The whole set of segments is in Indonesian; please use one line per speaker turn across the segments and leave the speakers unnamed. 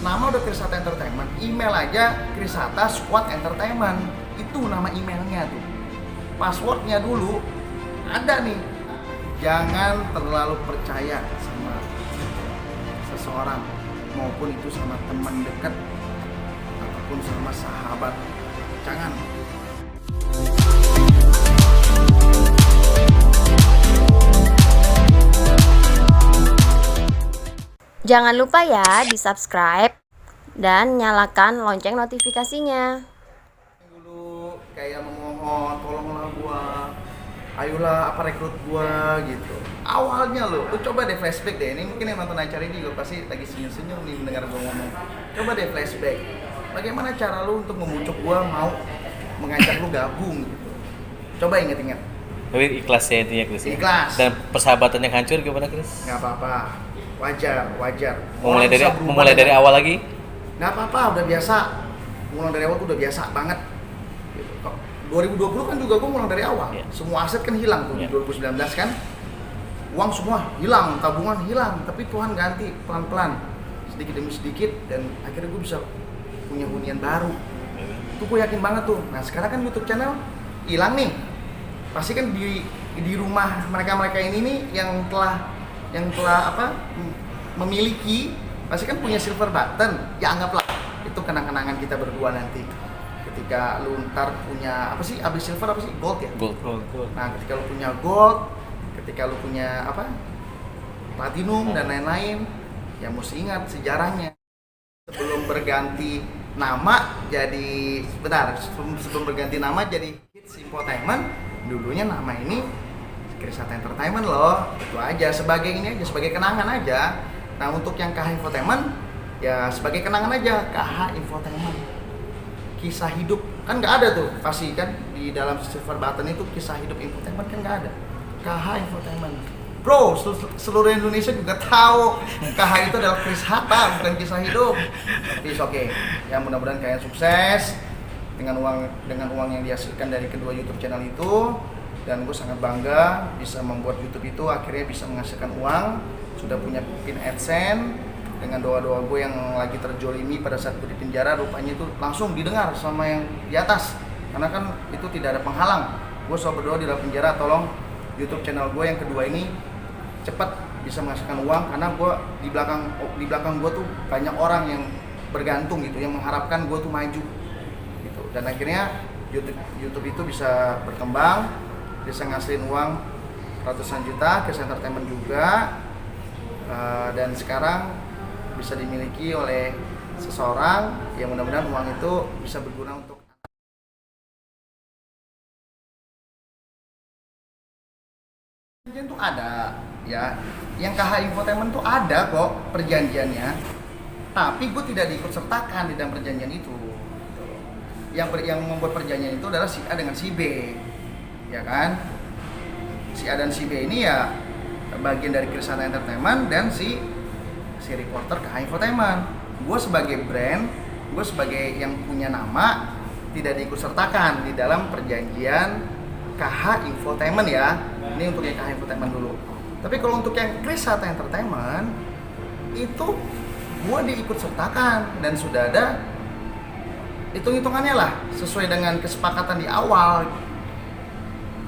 Nama udah Krisata Entertainment, email aja Krisata Squad Entertainment. Itu nama emailnya tuh. Passwordnya dulu ada nih. Jangan terlalu percaya sama seseorang, maupun itu sama teman dekat ataupun sama sahabat. Jangan.
Jangan lupa ya di-subscribe dan nyalakan lonceng notifikasinya.
Dulu kayak memohon, tolonglah gua, ayolah apa rekrut gua gitu. Awalnya lu coba deh flashback deh. Ini mungkin yang nonton acara ini juga pasti lagi senyum-senyum nih mendengar gua ngomong. Coba deh flashback. Bagaimana cara lu untuk membujuk gua mau mengajak lu gabung gitu. Coba inget-inget.
Tapi ikhlas ya intinya Chris.
Ikhlas.
Dan persahabatan yang hancur gimana Chris?
Nggak apa-apa, wajar.
Memulai dari awal lagi?
Nggak apa-apa, udah biasa. Mulai dari awal tuh udah biasa banget. Gitu. 2020 kan juga gue mulai dari awal.
Yeah.
Semua aset kan hilang tuh di 2019 kan. Uang semua hilang, tabungan hilang. Tapi Tuhan ganti pelan-pelan, sedikit demi sedikit, dan akhirnya gue bisa punya hunian baru. Itu gue yakin banget tuh. Nah sekarang kan YouTube channel hilang nih. Pasti kan di rumah mereka ini nih yang telah memiliki, pasti kan punya silver button. Ya anggaplah itu kenang-kenangan kita berdua nanti ketika lu ntar punya apa sih, abis silver apa sih, gold ya,
Gold.
nah ketika lu punya gold, ketika lu punya apa, platinum dan lain-lain, ya mesti ingat sejarahnya. Sebelum berganti nama jadi sebelum berganti nama jadi Hits Infotainment, dulunya nama ini Krisata Entertainment loh. Itu aja, sebagai ini aja, sebagai kenangan aja. Nah untuk yang KH Infotainment ya sebagai kenangan aja, KH Infotainment. Kisah hidup kan nggak ada tuh pasti kan di dalam silver button itu, kisah hidup infotainment kan nggak ada. KH Infotainment. Bro, seluruh Indonesia juga tahu KH itu adalah Kris Hatta, bukan kisah hidup. Tapi oke. Ya mudah-mudahan kalian sukses dengan uang yang dihasilkan dari kedua YouTube channel itu. Dan gue sangat bangga bisa membuat YouTube itu akhirnya bisa menghasilkan uang. Sudah punya pin AdSense. Dengan doa-doa gue yang lagi terjolimi pada saat gue di penjara, rupanya itu langsung didengar sama yang di atas. Karena kan itu tidak ada penghalang. Gue selalu berdoa di dalam penjara, tolong YouTube channel gue yang kedua ini cepat bisa menghasilkan uang, karena gue di belakang gue tuh banyak orang yang bergantung gitu, yang mengharapkan gue tuh maju gitu. Dan akhirnya YouTube itu bisa berkembang, bisa ngasilin uang ratusan juta, Kris Entertainment juga, dan sekarang bisa dimiliki oleh seseorang yang mudah-mudahan uang itu bisa berguna untuk perjanjian tuh ada ya, yang KH Infotainment tuh ada kok perjanjiannya, tapi gue tidak diikut sertakan di dalam perjanjian itu. Yang membuat perjanjian itu adalah si A dengan si B, ya kan? Si A dan si B ini ya bagian dari Krisata Entertainment dan si reporter KH Infotainment. Gue sebagai brand, gue sebagai yang punya nama tidak diikut sertakan di dalam perjanjian KH Infotainment ya. Ini untuk yang KH Infotainment dulu. Tapi kalau untuk yang Krisata Entertainment itu gue diikut sertakan dan sudah ada hitung-hitungannya lah sesuai dengan kesepakatan di awal.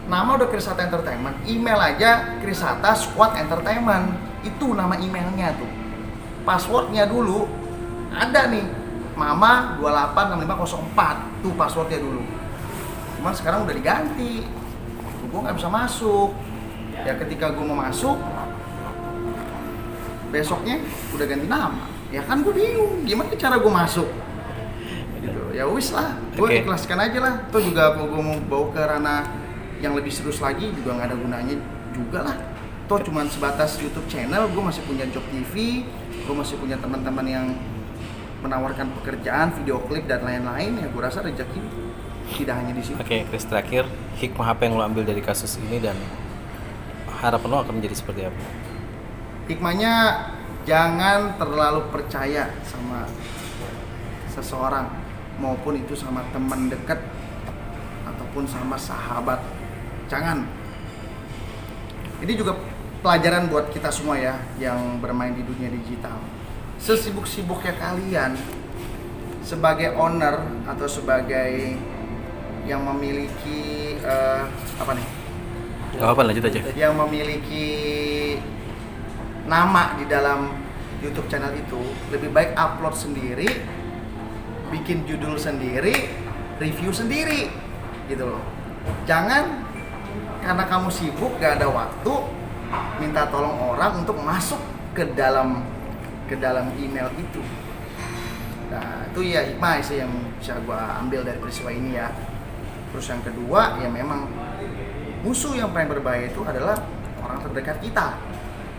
Nama udah Krisata Entertainment, email aja Krisata Squad Entertainment. Itu nama emailnya tuh. Passwordnya dulu ada nih, Mama 286504, tuh passwordnya dulu. Cuman sekarang udah diganti, gue nggak bisa masuk. Ya ketika gue mau masuk, besoknya udah ganti nama. Ya kan gue bingung, gimana cara gue masuk? Gitu. Ya wis lah, gue ikhlaskan aja lah. Tuh juga kalau gue mau bawa ke ranah yang lebih serius lagi juga nggak ada gunanya juga lah. Toh cuman sebatas YouTube channel, gue masih punya Job TV, gue masih punya teman-teman yang menawarkan pekerjaan, video klip dan lain-lain. Ya gue rasa rezeki tidak hanya di situ.
Oke, Chris, terakhir hikmah apa yang lo ambil dari kasus ini dan harapan lo akan menjadi seperti apa?
Hikmahnya jangan terlalu percaya sama seseorang, maupun itu sama teman dekat ataupun sama sahabat. Jangan. Ini juga pelajaran buat kita semua ya yang bermain di dunia digital. sesibuk-sibuknya kalian sebagai owner atau sebagai yang memiliki apa nih?
Gak apa, lanjut aja.
Yang memiliki nama di dalam YouTube channel itu, lebih baik upload sendiri, bikin judul sendiri, review sendiri, gitu loh. Jangan karena kamu sibuk gak ada waktu minta tolong orang untuk masuk ke dalam email itu. Nah, itu ya hikmah sih yang bisa gua ambil dari peristiwa ini ya. Terus yang kedua, ya memang musuh yang paling berbahaya itu adalah orang terdekat kita.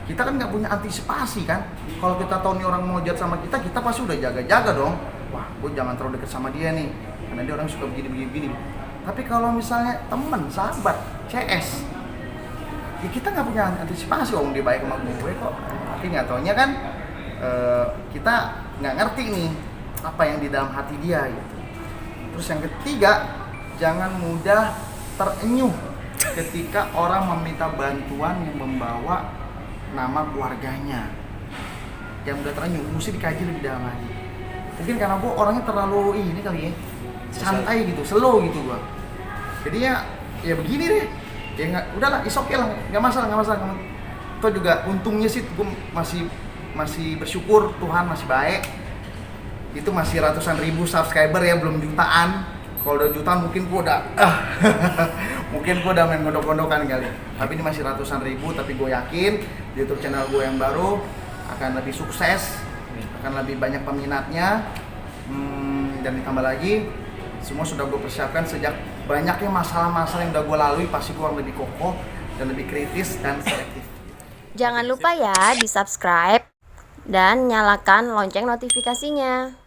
Kita kan nggak punya antisipasi kan. Kalau kita tahu nih orang mau jahat sama kita, kita pasti udah jaga-jaga dong. Wah, gue jangan terlalu dekat sama dia nih, karena dia orang suka begini. Tapi kalau misalnya teman, sahabat, CS, ya kita nggak punya antisipasi. Dia baik sama gue kok. Tapi nggak taunya kan kita nggak ngerti nih apa yang di dalam hati dia gitu. Terus yang ketiga, jangan mudah terenyuh ketika orang meminta bantuan yang membawa nama keluarganya. Yang mudah terenyuh, mesti dikaji lebih dalam lagi. Mungkin karena gue orangnya terlalu ini kali ya, santai gitu, slow gitu gue. Jadi ya begini deh. Ya nggak, udahlah, is okay lah, nggak masalah. Itu juga untungnya sih gue masih bersyukur, Tuhan masih baik. Itu masih ratusan ribu subscriber ya, belum jutaan. Kalau udah jutaan mungkin gue udah main gondok-gondokan kali. Tapi ini masih ratusan ribu, tapi gue yakin YouTube channel gue yang baru akan lebih sukses, akan lebih banyak peminatnya, dan ditambah lagi semua sudah gue persiapkan sejak banyaknya masalah-masalah yang udah gue lalui. Pasti gue lebih kokoh dan lebih kritis dan selektif.
Jangan lupa ya di subscribe dan nyalakan lonceng notifikasinya.